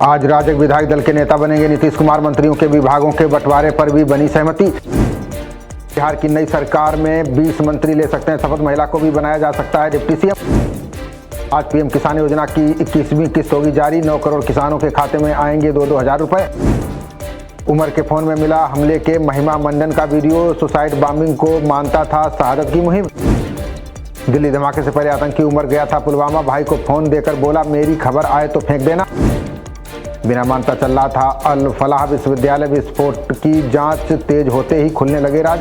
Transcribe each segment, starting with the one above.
आज राजग विधायक दल के नेता बनेंगे नीतीश कुमार। मंत्रियों के विभागों के बंटवारे पर भी बनी सहमति। बिहार की नई सरकार में 20 मंत्री ले सकते हैं शपथ। महिला को भी बनाया जा सकता है डिप्टी सीएम। आज पीएम किसान योजना की 21वीं किस्त होगी जारी। 9 करोड़ किसानों के खाते में आएंगे 2-2 हज़ार रुपए। उमर के फोन में मिला हमले के महिमा मंडन का वीडियो। सुसाइड बॉम्बिंग को मानता था शहादत की मुहिम। दिल्ली धमाके से पहले आतंकी उमर गया था पुलवामा। भाई को फोन देकर बोला मेरी खबर आए तो फेंक देना। बिना मानता चल रहा था अल फलाह विश्वविद्यालय विस्फोट की जांच तेज होते ही खुलने लगे राज।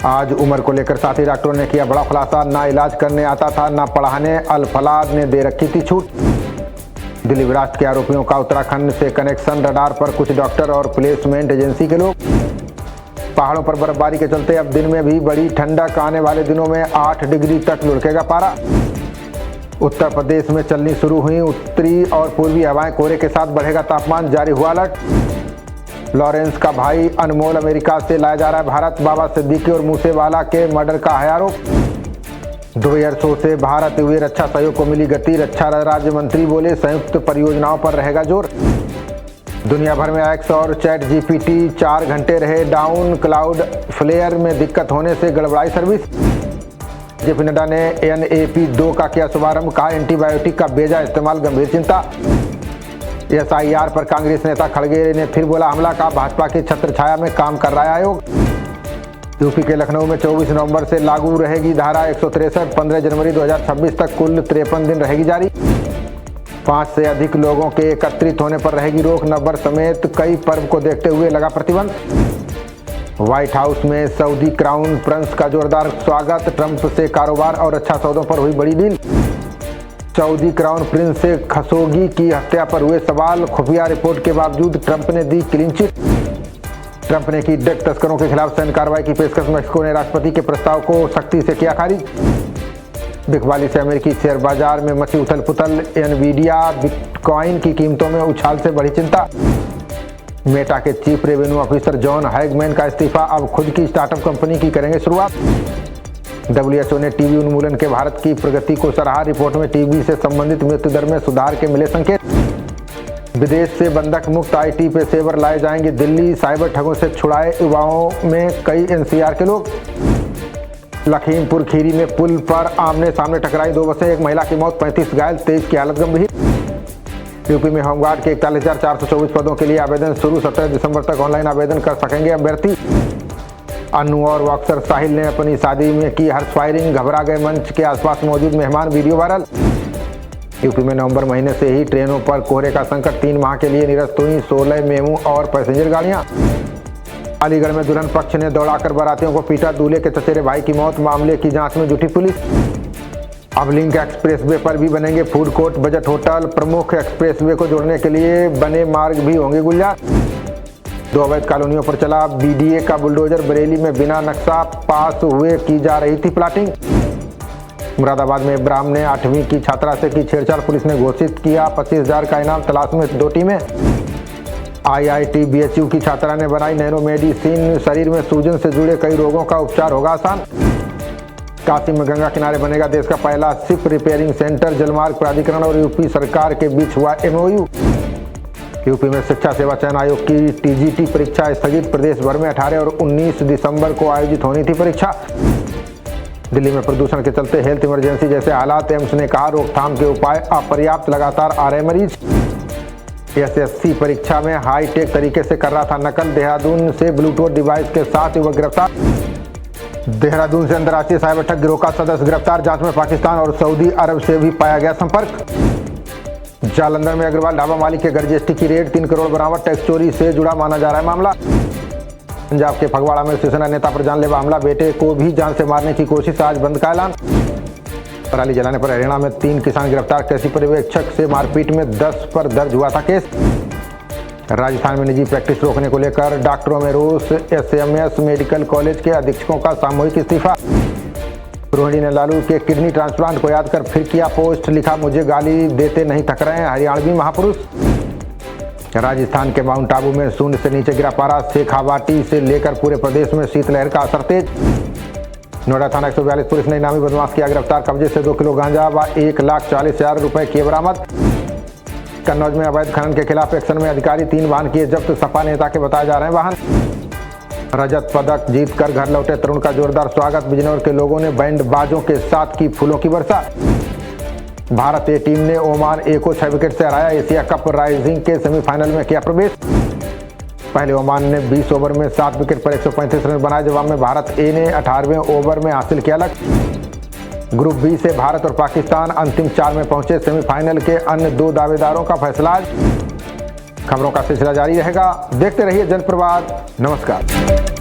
आज उमर को लेकर साथी डॉक्टरों ने किया बड़ा खुलासा। ना इलाज करने आता था ना पढ़ाने। अल फलाह ने दे रखी थी छूट। दिल्ली विरासत के आरोपियों का उत्तराखंड से कनेक्शन। रडार पर कुछ डॉक्टर और प्लेसमेंट एजेंसी के लोग। पहाड़ों पर बर्फबारी के चलते अब दिन में भी बड़ी ठंडक। आने वाले दिनों में 8 डिग्री तक लुढ़केगा पारा। उत्तर प्रदेश में चलनी शुरू हुई उत्तरी और पूर्वी हवाएं। कोहरे के साथ बढ़ेगा तापमान। जारी हुआ अलर्ट। लॉरेंस का भाई अनमोल अमेरिका से लाया जा रहा है भारत। बाबा सिद्दीकी और मूसेवाला के मर्डर का है आरोप। दुबई एयर शो से भारत हुए रक्षा सहयोग को मिली गति। रक्षा राज्य मंत्री बोले संयुक्त परियोजनाओं पर रहेगा जोर। दुनिया भर में एक्स और चैट जीपीटी 4 घंटे रहे डाउन। क्लाउड फ्लेयर में दिक्कत होने से गड़बड़ाई सर्विस। जेपी नड्डा ने NAP2 का किया शुभारंभ। कहा एंटीबायोटिक का बेजा इस्तेमाल गंभीर चिंता। SIR पर कांग्रेस नेता खड़गे ने फिर बोला हमला। का भाजपा की छत्र छाया में काम कर रहा है आयोग। यूपी के लखनऊ में 24 नवंबर से लागू रहेगी धारा 163। 15 जनवरी 2026 तक कुल 53 दिन रहेगी जारी। 5 से अधिक लोगों के एकत्रित होने पर रहेगी रोक। नववर्ष समेत कई पर्व को देखते हुए लगा प्रतिबंध। व्हाइट हाउस में सऊदी क्राउन प्रिंस का जोरदार स्वागत। ट्रंप से कारोबार और रक्षा सौदों पर हुई बड़ी डील। सऊदी क्राउन प्रिंस से खशोगी की हत्या पर हुए सवाल। खुफिया रिपोर्ट के बावजूद ट्रंप ने दी क्लीन चिट। ट्रंप ने की ड्रग तस्करों के खिलाफ सैन्य कार्रवाई की पेशकश। मैक्सिको ने राष्ट्रपति के प्रस्ताव को सख्ती से किया खारिज। बिकवाली से अमेरिकी शेयर बाजार में मची उथल पुथल। एनवीडिया बिटकॉइन की कीमतों में उछाल से बढ़ी चिंता। मेटा के chief revenue officer John Hageman का इस्तीफा। अब खुद की स्टार्टअप कंपनी की करेंगे शुरुआत। WHO ने टीबी उन्मूलन के भारत की प्रगति को सराहा। रिपोर्ट में टीबी से संबंधित मृत्यु दर में सुधार के मिले संकेत। विदेश से बंधक मुक्त IT पेशेवर लाए जाएंगे दिल्ली। साइबर ठगों से छुड़ाए युवाओं में कई NCR के लोग। लखीमपुर खीरी में पुल पर आमने सामने टकराई 2 बसें। एक महिला की मौत, 35 घायल, 23 की हालत गंभीर। यूपी में होमगार्ड के 41,424 पदों के लिए आवेदन शुरू। 17 दिसंबर तक ऑनलाइन आवेदन कर सकेंगे अभ्यर्थी। अनु और बॉक्सर साहिल ने अपनी शादी में की हर्ष फायरिंग। घबरा गए मंच के आसपास मौजूद मेहमान, वीडियो वायरल। यूपी में नवंबर महीने से ही ट्रेनों पर कोहरे का संकट। 3 माह के लिए निरस्त हुई 16 मेमू और पैसेंजर गाड़ियां। अलीगढ़ में दुल्हन पक्ष ने दौड़ाकर बारातियों को पीटा। दूल्हे के चचेरे भाई की मौत। मामले की जांच में जुटी पुलिस। अब लिंक एक्सप्रेसवे पर भी बनेंगे फूड कोर्ट, बजट होटल। प्रमुख एक्सप्रेसवे को जोड़ने के लिए बने मार्ग भी होंगे गुलजार। 2 अवैध कॉलोनियों पर चला BDA का बुलडोजर। बरेली में बिना नक्शा पास हुए की जा रही थी प्लाटिंग। मुरादाबाद में इब्राहिम ने 8वीं की छात्रा से की छेड़छाड़। पुलिस ने घोषित किया 25,000 का इनाम। तलाश में 2 टीमें। IIT BHU की छात्रा ने बनाई नैनो मेडिसिन। शरीर में सूजन से जुड़े कई रोगों का उपचार होगा आसान। काशी में गंगा किनारे बनेगा देश का पहला शिप रिपेयरिंग सेंटर। जलमार्ग प्राधिकरण और यूपी सरकार के बीच हुआ MOU। यूपी में शिक्षा सेवा चयन आयोग की TGT परीक्षा स्थगित। प्रदेश भर में 18 और 19 दिसंबर को आयोजित होनी थी परीक्षा। दिल्ली में प्रदूषण के चलते हेल्थ इमरजेंसी जैसे हालात। एम्स ने कहा रोकथाम के उपाय अपर्याप्त, लगातार आ रहे मरीज। SSC परीक्षा में हाईटेक तरीके से कर रहा था नकल। देहरादून से ब्लूटूथ डिवाइस के साथ युवक गिरफ्तार। देहरादून से अंतर्राष्ट्रीय साइबर ठग गिरोह का सदस्य गिरफ्तार। जांच में पाकिस्तान और सऊदी अरब से भी पाया गया संपर्क। जालंधर में अग्रवाल ढाबा मालिक के घर GST की रेड। 3 करोड़ बरामद। टैक्स चोरी से जुड़ा माना जा रहा है मामला। पंजाब के फगवाड़ा में शिवसेना नेता पर जानलेवा हमला। बेटे को भी जान से मारने की कोशिश। आज बंद का ऐलान। पराली जलाने पर हरियाणा में 3 किसान गिरफ्तार। कृषि पर्यवेक्षक से मारपीट में 10 पर दर्ज हुआ था केस। राजस्थान में निजी प्रैक्टिस रोकने को लेकर डॉक्टरों में रोष। SMS मेडिकल कॉलेज के अधीक्षकों का सामूहिक इस्तीफा। रोहिणी ने लालू के किडनी ट्रांसप्लांट को याद कर फिर किया पोस्ट। लिखा मुझे गाली देते नहीं थक रहे हैं हरियाणवी महापुरुष। राजस्थान के माउंट आबू में 0 से नीचे गिरा पारा। शेखावाटी से लेकर पूरे प्रदेश में शीतलहर का असर तेज। नोएडा थाना 142 पुलिस ने इनामी बदमाश किया गिरफ्तार, कब्जे से 2 किलो गांजा व 1,40,000 रुपए किए बरामद। कन्नौज में अवैध खनन के खिलाफ एक्शन में अधिकारी 3 वाहन किए जब्त, सपा नेता के बताए जा रहे हैं वाहन। रजत पदक जीतकर घर लौटे तरुण का जोरदार स्वागत, बिजनौर के लोगों ने बैंड बाजों के साथ की फूलों की वर्षा। भारत ए टीम ने ओमान ए को 6 विकेट से हराया, एशिया कप राइजिंग के सेमीफाइनल में किया प्रवेश। पहले ओमान ने 20 ओवर में 7 विकेट पर 135 रन बनाए, जवाब में भारत ए ने 18वें ओवर में हासिल किया लक्ष्य। ग्रुप बी से भारत और पाकिस्तान अंतिम 4 में पहुंचे, सेमीफाइनल के अन्य 2 दावेदारों का फैसला आज। खबरों का सिलसिला जारी रहेगा, देखते रहिए जनप्रवाद। नमस्कार।